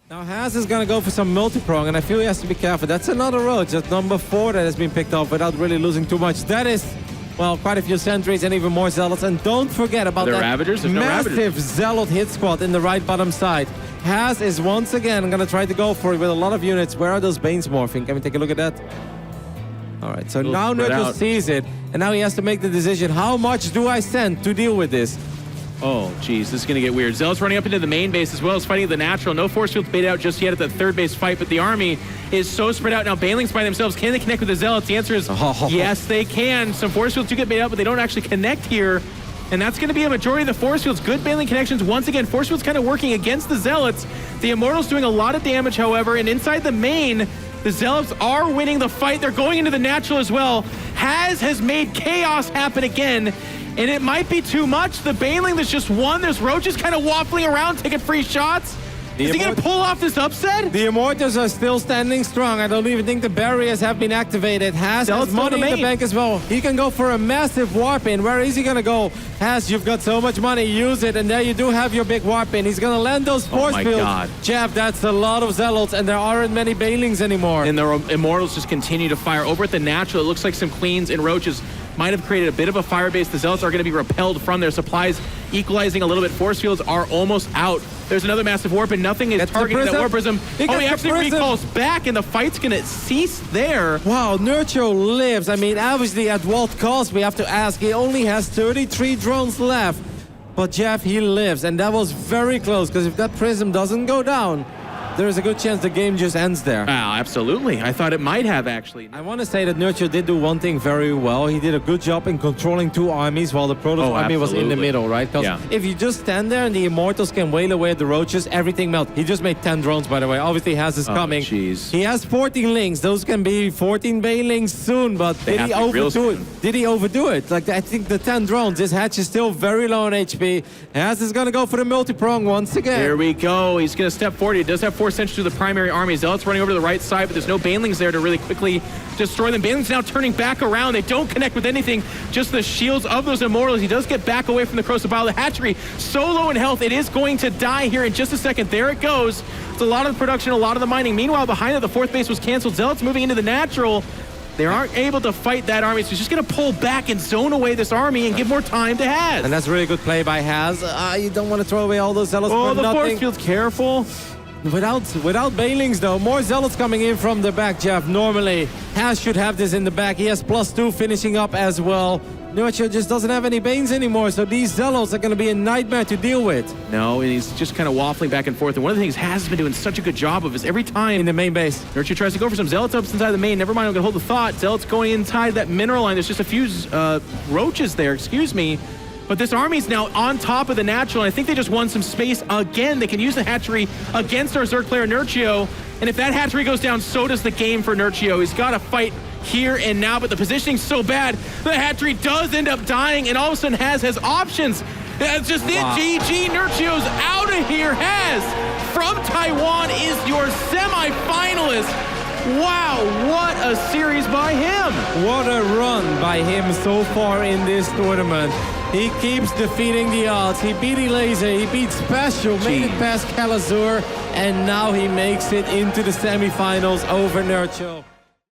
Now Haas is going to go for some multi-prong, and I feel he has to be careful. That's another road, just number 4 that has been picked off without really losing too much. That is, well, quite a few sentries and even more zealots. And don't forget about that Ravagers? There's massive zealot hit squad in the right bottom side. Haas is once again going to try to go for it with a lot of units. Where are those Banes morphing? Can we take a look at that? All right, so now Nerchio sees it, and now he has to make the decision. How much do I send to deal with this? Oh, geez, this is going to get weird. Zealot's running up into the main base as well as fighting the natural. No force field baited out just yet at the third base fight, but the army is so spread out now. Banelings by themselves. Can they connect with the Zealots? The answer is yes, they can. Some force fields do get baited out, but they don't actually connect here. And that's going to be a majority of the force fields. Good Baneling connections. Once again, force fields kind of working against the Zealots. The Immortals doing a lot of damage, however, and inside the main, the Zealots are winning the fight. They're going into the natural as well. Has made chaos happen again. And it might be too much. The Baneling that's just won. There's Roaches kind of waffling around, taking free shots. Is he going to pull off this upset? The Immortals are still standing strong. I don't even think the barriers have been activated. Has money in the bank as well. He can go for a massive warp in. Where is he going to go? Has, you've got so much money. Use it. And there you do have your big warp in. He's going to land those force fields. God. Jeff, that's a lot of Zealots, and there aren't many Banelings anymore. And the Immortals just continue to fire. Over at the natural, it looks like some Queens and Roaches might have created a bit of a fire base. The Zealots are going to be repelled from their supplies, equalizing a little bit. Force fields are almost out. There's another massive warp, and nothing is targeting that warp prism. He actually recalls back, and the fight's going to cease there. Wow, Nerchio lives. I mean, obviously, at what cost, we have to ask. He only has 33 drones left. But Jeff, he lives, and that was very close, because if that prism doesn't go down, there is a good chance the game just ends there. Wow, absolutely. I thought it might have, actually. I want to say that Nerchio did do one thing very well. He did a good job in controlling 2 armies while the Protoss army was in the middle, right? Because if you just stand there and the Immortals can wail away at the Roaches, everything melts. He just made 10 drones, by the way. Obviously, Has is coming. Geez. He has 14 links. Those can be 14 Banelings soon, but did he overdo it? Did he overdo it? Like, I think the 10 drones, this hatch is still very low on HP. Has is going to go for the multi-prong once again. Here we go. He's going to step forward. He does have 4 sentries to the primary army. Zealots running over to the right side, but there's no Banelings there to really quickly destroy them. Banelings now turning back around. They don't connect with anything, just the shields of those Immortals. He does get back away from the Corrosive Bile. The hatchery so low in health, it is going to die here in just a second. There it goes. It's a lot of the production, a lot of the mining. Meanwhile, behind it, the 4th base was canceled. Zealots moving into the natural. They aren't able to fight that army, so he's just going to pull back and zone away this army and give more time to Has. And that's a really good play by Has. You don't want to throw away all those Zealots for nothing. nothing. Force field's careful. Without Banelings, though, more Zealots coming in from the back, Jeff. Normally, Has should have this in the back. He has +2 finishing up as well. Nerchio just doesn't have any Banes anymore, so these Zealots are going to be a nightmare to deal with. No, and he's just kind of waffling back and forth. And one of the things Has been doing such a good job of is every time in the main base, Nerchio tries to go for some Zealots up inside the main. Never mind, I'm going to hold the thought. Zealots going inside that mineral line. There's just a few Roaches there, excuse me. But this army's now on top of the natural, and I think they just won some space again. They can use the hatchery against our Zerg player Nerchio. And if that hatchery goes down, so does the game for Nerchio. He's got to fight here and now, but the positioning's so bad, the hatchery does end up dying, and all of a sudden Has options. That's just it. GG, Nerchio's out of here. Has from Taiwan is your semi-finalist. Wow, what a series by him. What a run by him so far in this tournament. He keeps defeating the odds. He beat Elaser, he beat Special, made it past Calazur, and now he makes it into the semifinals over Nerchio.